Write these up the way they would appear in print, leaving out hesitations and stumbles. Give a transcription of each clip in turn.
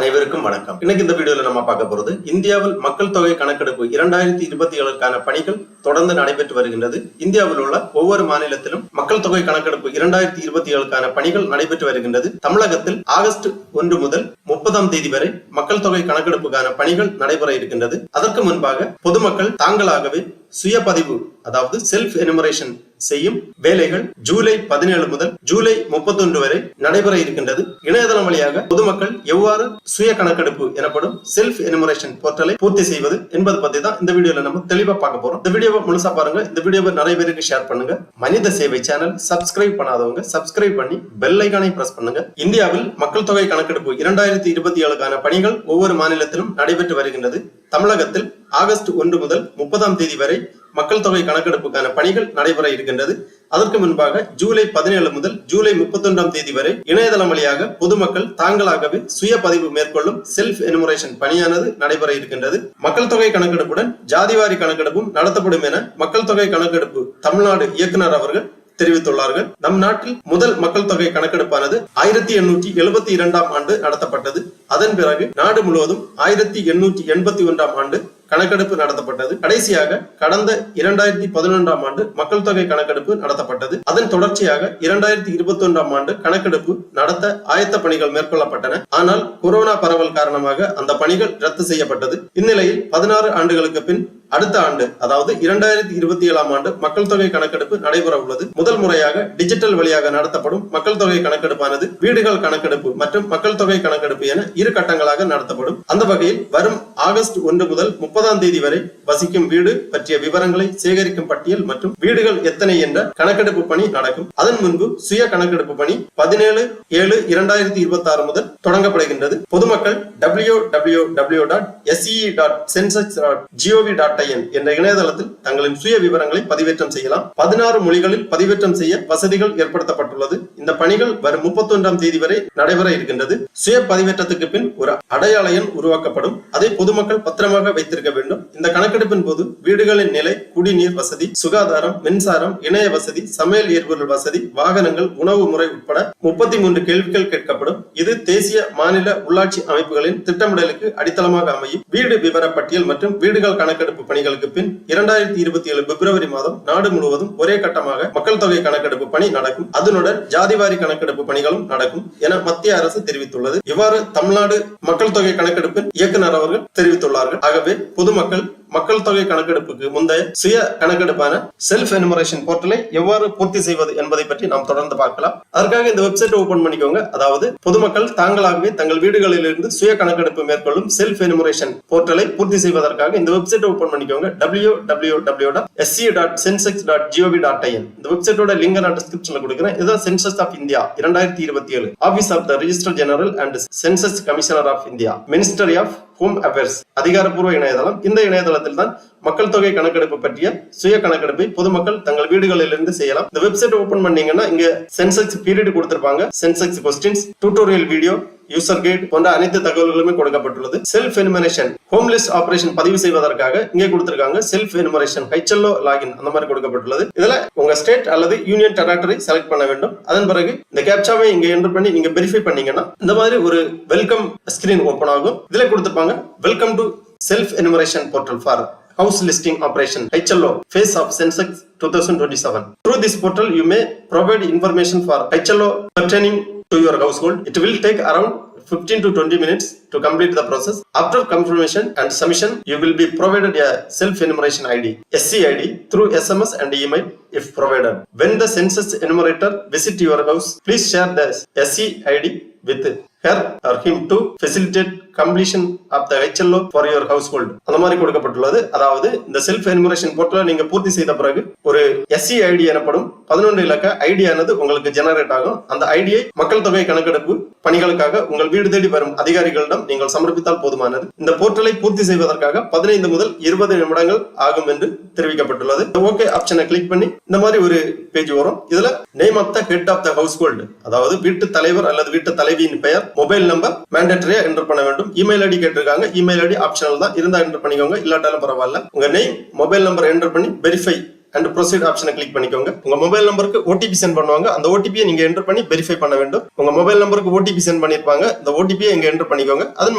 அனைவருக்கும் வணக்கம். இன்னைக்கு இந்த வீடியோல நம்ம பார்க்க போறது இந்தியாவில் மக்கள் தொகை கணக்கெடுப்பு 2027க்கான பணிகள் தொடர்ந்து நடைபெற்று வருகின்றது. இந்தியாவில் உள்ள ஒவ்வொரு மாநிலத்திலும் மக்கள் தொகை கணக்கெடுப்பு 2027க்கான பணிகள் நடைபெற்று வருகின்றது. தமிழகத்தில் ஆகஸ்ட் 1 முதல் 30ஆம் தேதி வரை மக்கள் தொகை கணக்கெடுப்புக்கான பணிகள் நடைபெற இருக்கின்றது. அதற்கு முன்பாக பொதுமக்கள் தாங்களாகவே சுய பதிவு அதாவது செல்ஃப் எனுமரேஷன் செய்யும் வேலைகள் ஜூலை 17 முதல் ஜூலை 31 வரை நடைபெற இருக்கின்றது. இணையதளம் வழியாக பொதுமக்கள் எவ்வாறு சுய கணக்கெடுப்பு எனப்படும் செல்ஃப் எனுமரேஷன் போர்ட்டலை பூர்த்தி செய்வது என்பது பத்தி தான் இந்த வீடியோல நம்ம தெளிவா பார்க்க போறோம். இந்த வீடியோவை முழுசா பாருங்க. இந்த வீடியோவை நிறைய பேருக்கு ஷேர் பண்ணுங்க. மனித சேவை சேனல் சப்ஸ்கிரைப் பண்ணாதவங்க சப்ஸ்கிரைப் பண்ணி பெல் ஐகானை பிரஸ் பண்ணுங்க. இந்தியாவில் மக்கள் தொகை கணக்கெடுப்பு 2027க்கான பணிகள் ஒவ்வொரு மாநிலத்திலும் நடைபெற்று வருகின்றது. தமிழகத்தில் ஆகஸ்ட் 1 முதல் 30ஆம் தேதி வரை மக்கள் தொகை கணக்கெடுப்புக்கான பணிகள் நடைபெற இருக்கின்றது. அதற்கு முன்பாக ஜூலை 17 முதல் ஜூலை 31ஆம் தேதி வரை இணையதளம் வழியாக பொதுமக்கள் தாங்களாகவே சுய பதிவு மேற்கொள்ளும் செல்ஃப் எனுமரேஷன் பணியானது நடைபெற இருக்கின்றது. மக்கள் தொகை கணக்கெடுப்புடன் ஜாதிவாரி கணக்கெடுப்பும் நடத்தப்படும் என மக்கள் தொகை கணக்கெடுப்பு தமிழ்நாடு இயக்குனர் அவர்கள் தெரிவித்துள்ளார்கள். நம் நாட்டில் முதல் மக்கள் தொகை கணக்கெடுப்பானது 1872ஆம் ஆண்டு நடத்தப்பட்டது. அதன் பிறகு நாடு முழுவதும் 1881ஆம் ஆண்டு கணக்கெடுப்பு நடத்தப்பட்டது. கடைசியாக கடந்த 2011ஆம் ஆண்டு மக்கள் தொகை கணக்கெடுப்பு நடத்தப்பட்டது. அதன் தொடர்ச்சியாக 2021ஆம் ஆண்டு கணக்கெடுப்பு நடத்த ஆயத்த பணிகள் மேற்கொள்ளப்பட்டன. ஆனால் கொரோனா பரவல் காரணமாக அந்த பணிகள் ரத்து செய்யப்பட்டது. இந்நிலையில் 16 ஆண்டுகளுக்கு பின் அடுத்த ஆண்டு அதாவது 2027ஆம் ஆண்டு மக்கள் தொகை கணக்கெடுப்பு நடைபெற உள்ளது. முதல் முறையாக டிஜிட்டல் வழியாக நடத்தப்படும் மக்கள் தொகை கணக்கெடுப்பானது வீடுகள் கணக்கெடுப்பு மற்றும் மக்கள் தொகை கணக்கெடுப்பு என இரு கட்டங்களாக நடத்தப்படும். அந்த வகையில் வரும் ஆகஸ்ட் 1 முதல் 30ஆம் தேதி வரை வசிக்கும் வீடு பற்றிய விவரங்களை சேகரிக்கும் பட்டியல் மற்றும் வீடுகள் எத்தனை என்ற கணக்கெடுப்பு பணி நடக்கும். அதன் முன்பு சுய கணக்கெடுப்பு பணி 17/7/2026 முதல் தொடங்கப்படுகின்றது. பொதுமக்கள் www.se.census.gov.in என்ற இணையதளத்தில் தங்களின் சுய விவரங்களை பதிவேற்றம் செய்யலாம். 16 மொழிகளில் பதிவேற்றம் செய்ய வசதிகள் ஏற்படுத்தப்பட்டுள்ளது. இந்த பணிகள் வரும் 31ஆம் தேதி வரை நடைபெற இருக்கின்றது. சுய பதிவேற்றத்துக்கு பின் ஒரு அடையாள எண் உருவாக்கப்படும். அதை பொதுமக்கள் பத்திரமாக வைத்திருக்க வேண்டும். இந்த கணக்கெடுப்பின் போது வீடுகளின் நிலை, குடிநீர் வசதி, சுகாதாரம், மின்சாரம், இணைய வசதி, சமையல் எரிபொருள் வசதி, வாகனங்கள், உணவு முறை உட்பட 33 கேள்விகள் கேட்கப்படும். இது தேசிய மாநில உள்ளாட்சி அமைப்புகளின் திட்டமிடலுக்கு அடித்தளமாக அமையும். வீடு விவர பட்டியல் மற்றும் வீடுகள் கணக்கெடுப்பு பணிகளுக்கு பின் 2027 பிப்ரவரி மாதம் நாடு முழுவதும் ஒரே கட்டமாக மக்கள் தொகை கணக்கெடுப்பு பணி நடக்கும். அதனுடன் ஜாதிவாரி கணக்கெடுப்பு பணிகளும் நடக்கும் என மத்திய அரசு தெரிவித்துள்ளது. இவ்வாறு தமிழ்நாடு மக்கள் தொகை கணக்கெடுப்பின் இயக்குனர் அவர்கள் தெரிவித்துள்ளார்கள். ஆகவே பொதுமக்கள் மக்கள் தொகை கணக்கெடுப்புக்கு முந்தைய சுய கணக்கெடுப்பான செல்ஃப் எனுமரேஷன் போர்ட்டலை எவ்வாறு பூர்த்தி செய்வது என்பதை பற்றி நாம் தொடர்ந்து பார்க்கலாம். அதற்காக இந்த வெப்சைட் ஓபன் பண்ணிக்கோங்க. அதாவது பொதுமக்கள் தாங்களாகவே தங்கள் வீடுகளில் இருந்து சுய கணக்கெடுப்பு மேற்கொள்ளும் செல்ஃப் எனுமரேஷன் போர்ட்டலை பூர்த்தி செய்வதற்காக இந்த வெப்சைட் ஓபன் பண்ணிக்கோங்க. www.se.census.gov.in இந்த வெப்சைட்டோட லிங்க் நான் டிஸ்கிரிப்ஷன்ல கொடுக்கிறேன். இதுதான் census of India 2027 office of the registrar general and census commissioner of India, ministry of home affairs அதிகாரப்பூர்வ இணையதளம். இந்த இணையதளத்தில் தான் மக்கள் தொகை கணக்கெடுப்பு பற்றிய சுய கணக்கெடுப்பை பொதுமக்கள் தங்கள் வீடுகளில் இருந்து செய்யலாம். இந்த வெப்சைட் ஓபன் பண்ணீங்கன்னா இங்க சென்சஸ் பீரியட் கொடுத்திருப்பாங்க, census questions, tutorial video, user guide போன்ற அனைத்து தகவல்களுமே கொடுக்கப்பட்டுள்ளது. Self enumeration home list operation பதிவு செய்வதற்காக இங்கே கொடுத்திருக்காங்க. செல்ஃப் எனுமரேஷன் HLO லாகின் அந்த மாதிரி கொடுக்கப்பட்டுள்ளது. இதுல உங்க ஸ்டேட் அல்லது யூனியன் டெரிட்டரி செலக்ட் பண்ண வேண்டும். அதன் பிறகு இந்த கேப்சாவை இங்க என்டர் பண்ணி நீங்க வெரிஃபை பண்ணீங்கன்னா இந்த மாதிரி ஒரு வெல்கம் ஸ்கிரீன் ஓபன் ஆகும். இதுல கொடுத்திருப்பாங்க welcome to self enumeration portal for house listing operation HLO phase of census 2027. Through this portal you may provide information for HLO pertaining to your household. It will take around 15 to 20 minutes to complete the process. After confirmation and submission, you will be provided a self-enumeration ID, SCID, through SMS and email if provided. When the census enumerator visit your house, please share the SCID with her or him to facilitate completion of the HLO for your household. அந்த மாதிரி கொடுக்கப்பட்டுள்ளது. அதாவது இந்த self enumeration போர்ட்டலை நீங்க பூர்த்தி செய்த பிறகு ஒரு SCID எனப்படும் 11 இலக்க ஐடி ஆனது உங்களுக்கு ஜெனரேட் ஆகும். அந்த ஐடியை மக்கள் தொகை கணக்கெடுப்பு பணிகளுக்காக உங்கள் வீடு தேடி வரும் அதிகாரிகளிடம் நீங்கள் சமர்ப்பித்தால் போதுமானது. இந்த போர்ட்டலை பூர்த்தி செய்வதற்காக 15 முதல் 20 நிமிடங்கள் ஆகும் என்று தெரிவிக்கப்பட்டுள்ளது. ஓகே ஆப்ஷனை கிளிக் பண்ணி இந்த மாதிரி ஒரு பேஜ் வரும். இதுல name of the head of the household அதாவது வீட்டு தலைவர் அல்லது வீட்டு தலைவியின் பெயர், மொபைல் நம்பர் மேண்டேட்டரியா என்டர் பண்ண வேண்டும். இமெயில் ஐடி கேட்டிருக்காங்க. இமெயில் ஐடி ஆப்ஷனல் தான், இருந்தா என்டர் பண்ணிக்கோங்க, இல்லாட்டாலும் பரவாயில்ல. உங்க நேம், மொபைல் நம்பர் என்டர் பண்ணி வெரிஃபை அண்ட் ப்ரொசீட் ஆப்ஷனை கிளிக் பண்ணிக்கோங்க. உங்க மொபைல் நம்பருக்கு ஓடிபி சென்ட் பண்ணுவாங்க. அந்த ஓடிபியை நீங்க என்டர் பண்ணி வெரிஃபை பண்ண வேண்டும். உங்க மொபைல் நம்பருக்கு ஓடிபி சென்ட் பண்ணிருப்பாங்க. இந்த ஓடிபியை இங்க என்டர் பண்ணிக்கோங்க. அதன்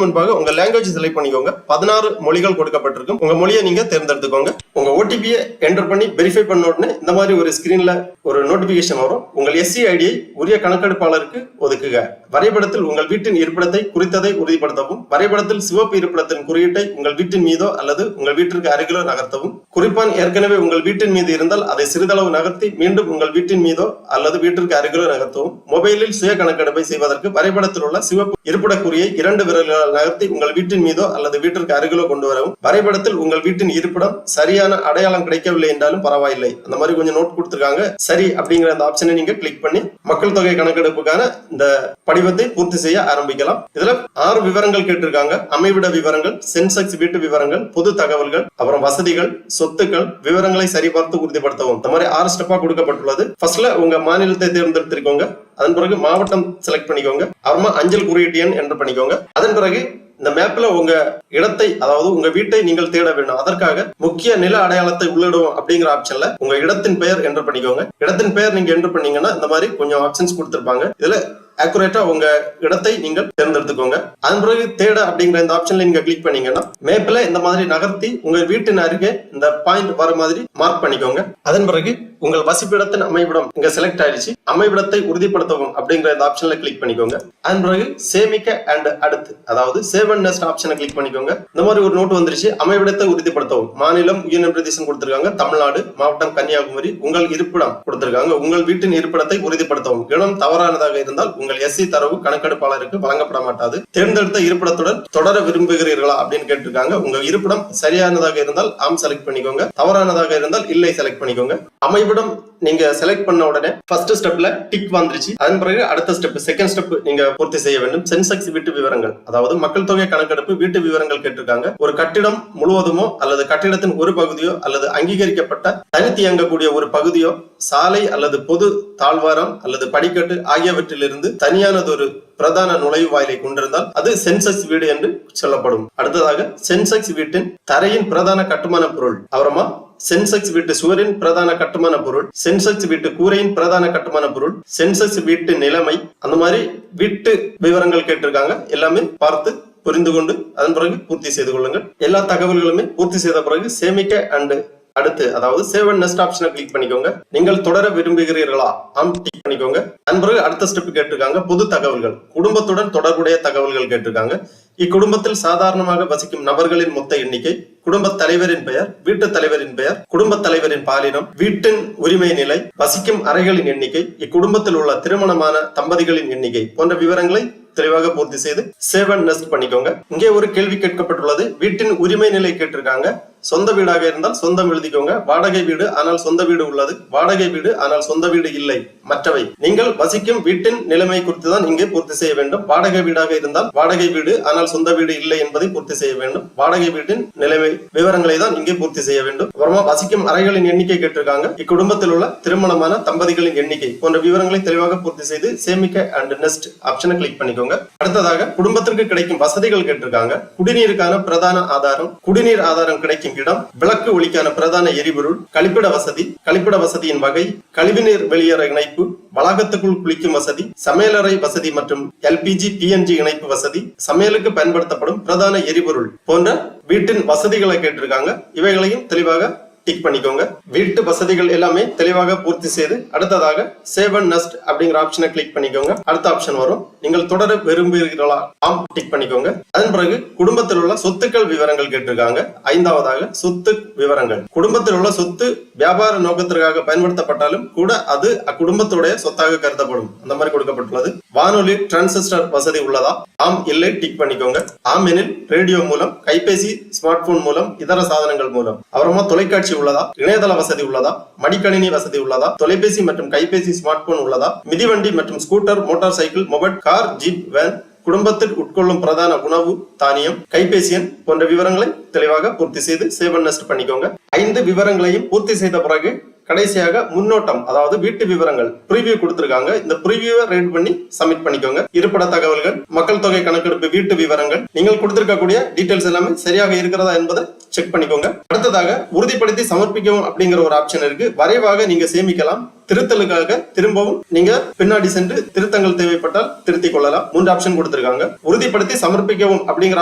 முன்பாக உங்க லாங்குவேஜ் செலக்ட் பண்ணிக்கோங்க. 16 மொழிகள் கொடுக்கப்பட்டிருக்கும். உங்க மொழியை நீங்க தேர்ந்தெடுத்துக்கோங்க. உங்க ஓடிபியை என்டர் பண்ணி வெரிஃபை பண்ண உடனே இந்த மாதிரி ஒரு ஸ்கிரீன்ல ஒரு நோட்டிபிகேஷன் வரும். உங்கள் எஸ்சி ஐடியை உரிய கணக்கெடுப்பாளருக்கு ஒதுக்குக. வரைபடத்தில் உங்கள் வீட்டின் இருப்பிடத்தை குறித்ததை உறுதிப்படுத்தவும். வரைபடத்தில் சிவப்பு இருப்பிடத்தின் குறியீட்டை உங்கள் வீட்டின் மீதோ அல்லது உங்கள் வீட்டிற்கு அருகிலோ நகர்த்தவும். குறிப்பான் ஏற்கனவே உங்கள் வீட்டின் மீது இருந்தால் அதை சிறிதளவு நகர்த்தி மீண்டும் உங்கள் வீட்டின் மீதோ அல்லது வீட்டிற்கு அருகிலோ நகர்த்தவும். மொபைலில் சுய கணக்கெடுப்பை செய்வதற்கு வரைபடத்தில் உள்ள சிவப்பு இருப்பிடக்குறியை 2 விரல்களால் நகர்த்தி உங்கள் வீட்டின் மீதோ அல்லது வீட்டிற்கு அருகிலோ கொண்டு வரவும். வரைபடத்தில் உங்கள் வீட்டின் இருப்பிடம் சரியான அடையாளம் கிடைக்கவில்லை என்றாலும் பரவாயில்லை. அந்த மாதிரி கொஞ்சம் நோட் கொடுத்திருக்காங்க. சரி அப்படிங்கிற அந்த ஆப்ஷனை நீங்க கிளிக் பண்ணி மக்கள் தொகை கணக்கெடுப்புக்கான இந்த படிவத்தை பூர்த்தி செய்ய ஆரம்பிக்கலாம். இதுல 6 விவரங்கள் கேட்டிருக்காங்க. அமைவிட விவரங்கள், சென்செக்ஸ் வீட்டு விவரங்கள், பொது தகவல்கள், அப்புறம் வசதிகள், சொத்துக்கள், விவரங்களை சரிபார்த்து உறுதிப்படுத்தவும். இந்த மாதிரி 6 ஸ்டெப்பா கொடுக்கப்பட்டுள்ளது. ஃபர்ஸ்ட்ல உங்க மாநிலத்தை தேர்ந்தெடுத்திருக்கோங்க. அதன் பிறகு மாவட்டம் செலக்ட் பண்ணிக்கோங்க. அப்புறமா அஞ்சல் குறியீட்டு எண் என்டர் பண்ணிக்கோங்க. அதன் பிறகு இந்த மேப்ல உங்க இடத்தை, அதாவது உங்க வீட்டை நீங்கள் தேட வேண்டும். அதற்காக முக்கிய நில அடையாளத்தை உள்ளிடுவோம் அப்படிங்கிற ஆப்ஷன்ல உங்க இடத்தின் பெயர் என்டர் பண்ணிக்கோங்க. இடத்தின் பெயர் நீங்க என்டர் பண்ணீங்கன்னா இந்த மாதிரி கொஞ்சம் ஆப்ஷன்ஸ் கொடுத்திருப்பாங்க. இதுல அக்குரேட்டா உங்க இடத்தை நீங்கள் தேர்ந்தெடுத்துக்கோங்க. அதன் பிறகு தேட அப்படிங்கிற இந்த ஆப்ஷன்ல நீங்க கிளிக் பண்ணீங்கன்னா மேப்ல இந்த மாதிரி நகர்த்தி உங்க வீட்டின் அருகே இந்த பாயிண்ட் வர மாதிரி மார்க் பண்ணிக்கோங்க. அதன் பிறகு உங்கள் வசிப்பிடத்தின் அமைவிடம் இங்க செலக்ட் ஆயிடுச்சு. அமைவிடத்தை உறுதிப்படுத்தவும் அப்படிங்கிற இந்த ஆப்ஷன்ல கிளிக் பண்ணிக்கோங்க. அதன் பிறகு சேமிக்க அண்ட் அடுத்து, அதாவது சேவ் அண்ட் நெக்ஸ்ட் ஆப்ஷனை கிளிக் பண்ணிக்கோங்க. இந்த மாதிரி ஒரு நோட் வந்துருச்சு. அமைவிடத்தை உறுதிப்படுத்தவும். மாநிலம் யூனியன் பிரதேசம் கொடுத்திருக்காங்க, தமிழ்நாடு, மாவட்டம் கன்னியாகுமரி, உங்கள் இருப்பிடம் கொடுத்திருக்காங்க. உங்கள் வீட்டின் இருப்பிடத்தை உறுதிப்படுத்தவும். இடம் தவறானதாக இருந்தால் உங்கள் எஸ்சி தரவு கணக்கெடுப்பாளருக்கு வழங்கப்பட மாட்டாது. தேர்ந்தெடுத்த இருப்பிடத்துடன் தொடர விரும்புகிறீர்களா அப்படின்னு கேட்டிருக்காங்க. உங்க இருப்பிடம் சரியானதாக இருந்தால் ஆம் செலக்ட் பண்ணிக்கோங்க. தவறானதாக இருந்தால் இல்லை செலக்ட் பண்ணிக்கோங்க. அமைவிடம் நீங்க செலக்ட் பண்ண உடனே ஃபர்ஸ்ட் ஸ்டெப்ல டிக் வந்துருச்சு. அதன் பிறகு அடுத்த ஸ்டெப், செகண்ட் ஸ்டெப் நீங்க பூர்த்தி செய்ய வேண்டும். சென்செக்ஸ் வீட்டு விவரங்கள், அதாவது மக்கள் தொகை கணக்கெடுப்பு வீட்டு விவரங்கள் கேட்டிருக்காங்க. ஒரு கட்டிடம் முழுவதுமோ அல்லது கட்டிடத்தின் ஒரு பகுதியோ அல்லது அங்கீகரிக்கப்பட்ட தனித்து இயங்கக்கூடிய ஒரு பகுதியோ, சாலை அல்லது பொது தாழ்வாரம் அல்லது படிக்கட்டு ஆகியவற்றிலிருந்து தனியானதொரு பிரதான நுழைவு வாயிலை கொண்டிருந்தால் அது சென்செக்ஸ் வீடு என்று சொல்லப்படும். அடுத்ததாக சென்செக்ஸ் வீட்டின் தரையின் பிரதான கட்டுமான பொருள், அப்புறமா சென்செக்ஸ் வீட்டு சுவரின் பிரதான கட்டுமான பொருள், சென்செக்ஸ் வீட்டு கூரையின் பிரதான கட்டுமான பொருள், சென்செக்ஸ் வீட்டு நிலைமை, அந்த மாதிரி வீட்டு விவரங்கள் கேட்டிருக்காங்க. எல்லாமே பார்த்து புரிந்து கொண்டு அதன் பிறகு பூர்த்தி செய்து கொள்ளுங்கள். எல்லா தகவல்களுமே பூர்த்தி செய்த பிறகு சேமிக்க அண்ட் அடுத்து, அதாவது சேவ் அண்ட் நெக்ஸ்ட் ஆப்ஷனை கிளிக் பண்ணிக்கோங்க. நீங்கள் தொடர விரும்புகிறீர்களா ஆம் டிக் பண்ணிக்கோங்க. அதன் பிறகு அடுத்த ஸ்டெப் கேட்டிருக்காங்க. பொது தகவல்கள், குடும்பத்துடன் தொடர்புடைய தகவல்கள் கேட்டிருக்காங்க. இக்குடும்பத்தில் சாதாரணமாக வசிக்கும் நபர்களின் மொத்த எண்ணிக்கை, குடும்ப தலைவரின் பெயர், வீட்டு தலைவரின் பெயர், குடும்ப தலைவரின் பாலினம், வீட்டின் உரிமை நிலை, வசிக்கும் அறைகளின் எண்ணிக்கை, இக்குடும்பத்தில் உள்ள திருமணமான தம்பதிகளின் எண்ணிக்கை போன்ற விவரங்களை தெளிவாக பூர்த்தி செய்து சேவ் அண்ட் நெக்ஸ்ட் பண்ணிக்கோங்க. இங்கே ஒரு கேள்வி கேட்கப்பட்டுள்ளது. வீட்டின் உரிமை நிலை கேட்டிருக்காங்க. சொந்த வீடாக இருந்தால் சொந்தம் எழுதிக்கோங்க. வாடகை வீடு ஆனால் சொந்த வீடு உள்ளது, வாடகை வீடு ஆனால் சொந்த வீடு இல்லை, மற்றவை. நீங்கள் வசிக்கும் வீட்டின் நிலைமை குறித்து தான் இங்கே பூர்த்தி செய்ய வேண்டும். வாடகை வீடாக இருந்தால் வாடகை வீடு ஆனால் சொந்த வீடு இல்லை என்பதை பூர்த்தி செய்ய வேண்டும். வாடகை வீட்டின் நிலைமை விவரங்களை தான் இங்கே பூர்த்தி செய்ய வேண்டும். அப்புறமா வசிக்கும் அறைகளின் எண்ணிக்கை கேட்டிருக்காங்க. இக்குடும்பத்தில் உள்ள திருமணமான தம்பதிகளின் எண்ணிக்கை போன்ற விவரங்களை தெளிவாக பூர்த்தி செய்து சேமிக்க அண்ட் நெக்ஸ்ட் ஆப்ஷனை கிளிக் பண்ணிக்கோங்க. அடுத்ததாக குடும்பத்திற்கு கிடைக்கும் வசதிகள் கேட்டிருக்காங்க. குடிநீருக்கான பிரதான ஆதாரம், குடிநீர் ஆதாரம் கிடைக்கும் இடம், விளக்கு ஒளிக்கான பிரதான எரிபொருள், கழிப்பிட வசதி, கழிப்பிட வசதியின் வகை, கழிவுநீர் வெளியேற இணைப்பு, வளாகத்துக்குள் குளிக்கும் வசதி, சமையலறை வசதி மற்றும் எல்பிஜி பிஎன்ஜி இணைப்பு வசதி, சமையலுக்கு பயன்படுத்தப்படும் பிரதான எரிபொருள் போன்ற வீட்டின் வசதிகளை கேட்டிருக்காங்க. இவைகளையும் தெளிவாக டிக் பண்ணிக்கோங்க. வீட்டு வசதிகள் எல்லாமே தெளிவாக பூர்த்தி செய்து அடுத்ததாக சேவ் அண்ட் நெக்ஸ்ட் அப்படிங்கிற ஆப்ஷனை கிளிக் பண்ணிக்கோங்க. அடுத்த ஆப்ஷன் வரும். நீங்கள் தொடர விரும்புகிறீர்களா ஆம் டிக் பண்ணிக்கோங்க. அதன் பிறகு குடும்பத்தில் உள்ள சொத்துக்கள் விவரங்கள் கேட்டிருக்காங்க. ஐந்தாவதாக சொத்து விவரங்கள். குடும்பத்தில் உள்ள சொத்து வியாபார நோக்கத்திற்காக பயன்படுத்தப்பட்டாலும் கூட அது அக்குடும்பத்துடைய சொத்தாக கருதப்படும். அந்த மாதிரி கொடுக்கப்பட்டுள்ளது. வானொலி டிரான்சிஸ்டர் வசதி உள்ளதா ஆம் இல்லை டிக் பண்ணிக்கோங்க. ஆம் எனில் ரேடியோ மூலம், கைபேசி, ஸ்மார்ட் போன் மூலம், இதர சாதனங்கள் மூலம். அப்புறமா தொலைக்காட்சி உள்ளதா, இணையதள வசதி உள்ளதா, மடிக்கணினி வசதி உள்ளதா, தொலைபேசி மற்றும் கைபேசி, ஸ்மார்ட் போன் உள்ளதா, மிதிவண்டி மற்றும் scooter, motor cycle, mobile, car, jeep, van, குடும்பத்தில் உட்கொள்ளும் பிரதான உணவு, தானியம், கைபேசி எண் போன்ற விவரங்களை தெளிவாக பூர்த்தி செய்து சேவ் அண்ட் நெக்ஸ்ட் பண்ணிக்கோங்க. 5 விவரங்களையும் பூர்த்தி செய்த பிறகு கடைசியாக முன்னோட்டம், அதாவது வீட்டு விவரங்கள் ப்ரீவியூ கொடுத்திருக்காங்க. இந்த ப்ரீவியூவை ரேட் பண்ணி சப்மிட் பண்ணிக்கோங்க. இருப்பிட தகவல்கள், மக்கள் தொகை கணக்கெடுப்பு வீட்டு விவரங்கள், நீங்கள் கொடுத்திருக்கக்கூடிய டீடைல்ஸ் எல்லாமே சரியாக இருக்கிறதா என்பதை செக் பண்ணிக்கோங்க. அடுத்ததாக உறுதிப்படுத்தி சமர்ப்பிக்கவும் அப்படிங்கிற ஒரு ஆப்ஷன் இருக்கு. வரைவாக நீங்க சேமிக்கலாம். திருத்தலுக்காக திரும்பவும் நீங்க பின்னாடி சென்று திருத்தங்கள் தேவைப்பட்டால் திருத்திக் கொள்ளலாம். 3 ஆப்ஷன் கொடுத்திருக்காங்க. உறுதிப்படுத்தி சமர்ப்பிக்கவும் அப்படிங்கிற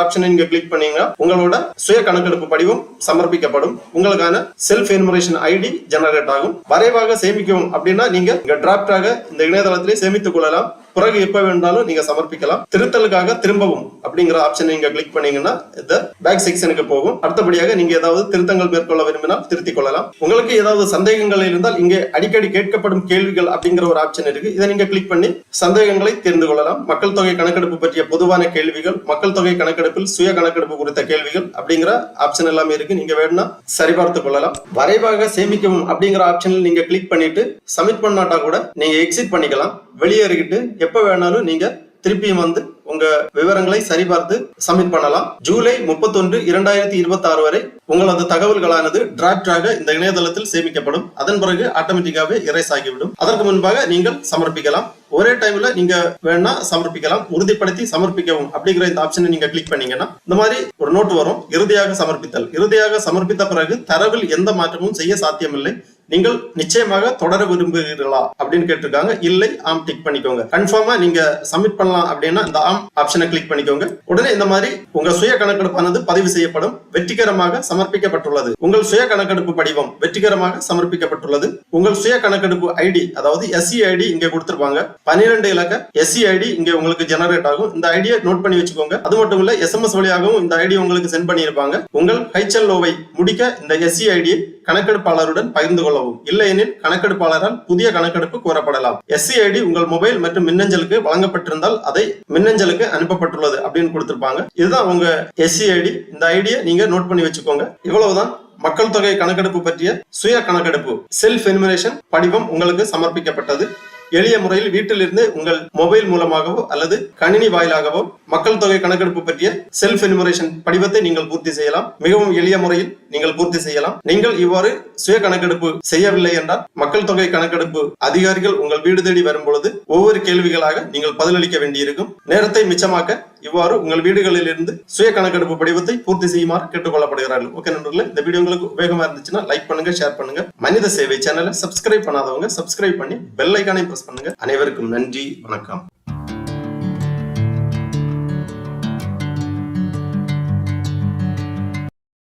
ஆப்ஷனை நீங்க கிளிக் பண்ணீங்கன்னா உங்களோட சுய கணக்கெடுப்பு படிவம் சமர்ப்பிக்கப்படும். உங்களுக்கான செல்ஃப் எனுமரேஷன் ஐடி ஜெனரேட் ஆகும். வரைவாக சேமிக்கவும் அப்படின்னா நீங்க டிராப்டாக இந்த இணையதளத்திலே சேமித்துக் கொள்ளலாம். பிறகு எப்ப வேண்டாலும் நீங்க சமர்ப்பிக்கலாம். திருத்தலுக்காக திரும்பவும் அப்படிங்கிற ஆப்ஷன் நீங்க கிளிக் பண்ணீங்கன்னா இந்த பேக் செக்ஷனுக்கு போகும். அடுத்தபடியாக நீங்க ஏதாவது திருத்தங்கள் மேற்கொள்ள விரும்பினால் திருத்திக் கொள்ளலாம். உங்களுக்கு ஏதாவது சந்தேகங்கள் இருந்தால் இங்கே அடிக்கடி கேட்கப்படும் கேள்விகள் அப்படிங்கிற ஒரு ஆப்ஷன் இருக்கு. இதை நீங்க கிளிக் பண்ணி சந்தேகங்களை தெரிந்து கொள்ளலாம். மக்கள் தொகை கணக்கெடுப்பு பற்றிய பொதுவான கேள்விகள், மக்கள் தொகை கணக்கெடுப்பில் சுய கணக்கெடுப்பு குறித்த கேள்விகள் அப்படிங்கிற ஆப்ஷன் எல்லாமே இருக்கு. நீங்க வேணும்னா சரிபார்த்து கொள்ளலாம். வரைவாக சேமிக்கவும் அப்படிங்கிற ஆப்ஷனில் நீங்க கிளிக் பண்ணிட்டு சப்மிட் பண்ணாட்டா கூட நீங்க எக்ஸிட் பண்ணிக்கலாம். வெளியேறிக்கிட்டு எப்ப வேணாலும் நீங்க திருப்பியும் வந்து உங்க விவரங்களை சரிபார்த்து சப்மிட் பண்ணலாம். ஜூலை 31, 2026 வரை உங்களது தகவல்களானது டிராப்டாக இந்த இணையதளத்தில் சேமிக்கப்படும். அதன் பிறகு ஆட்டோமேட்டிக்காவே எரேஸ் ஆகிவிடும். அதற்கு முன்பாக நீங்கள் சமர்ப்பிக்கலாம். ஒரே டைம்ல நீங்க வேணா சமர்ப்பிக்கலாம். உறுதிப்படுத்தி சமர்ப்பிக்கவும் அப்படிங்கிற இந்த ஆப்ஷனை நீங்க கிளிக் பண்ணீங்கன்னா இந்த மாதிரி ஒரு நோட் வரும். இறுதியாக சமர்ப்பித்தல். இறுதியாக சமர்ப்பித்த பிறகு தரவில் எந்த மாற்றமும் செய்ய சாத்தியமில்லை. நீங்கள் நிச்சயமாக தொடர விரும்புகிறீர்களா அப்படின்னு கேட்டிருக்காங்க. இல்லை, ஆம் டிக் பண்ணிக்கோங்க. கன்ஃபார்மா நீங்க சப்மிட் பண்ணலாம் அப்படின்னா இந்த ஆம் ஆப்ஷனை கிளிக் பண்ணிக்கோங்க. உடனே இந்த மாதிரி உங்க சுய கணக்கெடுப்பானது பதிவு செய்யப்படும். வெற்றிகரமாக சமர்ப்பிக்கப்பட்டுள்ளது. உங்கள் சுய கணக்கெடுப்பு படிவம் வெற்றிகரமாக சமர்ப்பிக்கப்பட்டுள்ளது. உங்கள் சுய கணக்கெடுப்பு ஐடி, அதாவது எஸ்சி ஐடி இங்க கொடுத்திருப்பாங்க. 12 இலக்க எஸ்சி ஐடி இங்க உங்களுக்கு ஜெனரேட் ஆகும். இந்த ஐடியை நோட் பண்ணி வச்சுக்கோங்க. அது மட்டும் இல்ல, SMS வழியாகவும் இந்த ஐடி உங்களுக்கு சென்ட் பண்ணியிருப்பாங்க. உங்கள் HLOவை முடிக்க இந்த எஸ்சி ஐடியை கணக்கெடுப்பாளருடன் பகிர்ந்து கொள்ளவும். இல்லையெனில் கணக்கெடுப்பாளரால் புதிய கணக்கெடுப்பு கோரப்படலாம். எஸ்சி ஐடி உங்கள் மொபைல் மற்றும் மின்னஞ்சலுக்கு வழங்கப்பட்டிருந்தால் அதை மின்னஞ்சலுக்கு அனுப்பப்பட்டுள்ளது அப்படின்னு கொடுத்திருப்பாங்க. இதுதான் உங்க எஸ்சி ஐடி. இந்த ஐடியை நீங்க நோட் பண்ணி வச்சுக்கோங்க. இவ்வளவுதான் மக்கள் தொகை கணக்கெடுப்பு பற்றிய சுய கணக்கெடுப்பு செல்ஃப் எனுமரேஷன் படிவம் உங்களுக்கு சமர்ப்பிக்கப்பட்டது. எளிய முறையில் வீட்டிலிருந்து உங்கள் மொபைல் மூலமாகவோ அல்லது கணினி வாயிலாகவோ மக்கள் தொகை கணக்கெடுப்பு பற்றிய செல்ஃப் எனுமரேஷன் படிவத்தை நீங்கள் பூர்த்தி செய்யலாம். மிகவும் எளிய முறையில் நீங்கள் பூர்த்தி செய்யலாம். நீங்கள் இவ்வாறு சுய கணக்கெடுப்பு செய்யவில்லை என்றால் மக்கள் தொகை கணக்கெடுப்பு அதிகாரிகள் உங்கள் வீடு தேடி வரும் பொழுது ஒவ்வொரு கேள்விகளாக நீங்கள் பதிலளிக்க வேண்டியிருக்கும். நேரத்தை மிச்சமாக்க இவ்வாறு உங்கள் வீடுகளில் இருந்து சுய கணக்கெடுப்பு படிவத்தை பூர்த்தி செய்யுமாறு கேட்டுக்கொள்ளப்படுகிறார்கள். ஓகே நண்பர்களே, இந்த வீடியோ உங்களுக்கு உபயோகமா இருந்துச்சுன்னா லைக் பண்ணுங்க, ஷேர் பண்ணுங்க. மனித சேவை சேனலை சப்ஸ்கிரைப் பண்ணாதவங்க சப்ஸ்கிரைப் பண்ணி பெல் ஐகானை பிரஸ் பண்ணுங்க. அனைவருக்கும் நன்றி, வணக்கம்.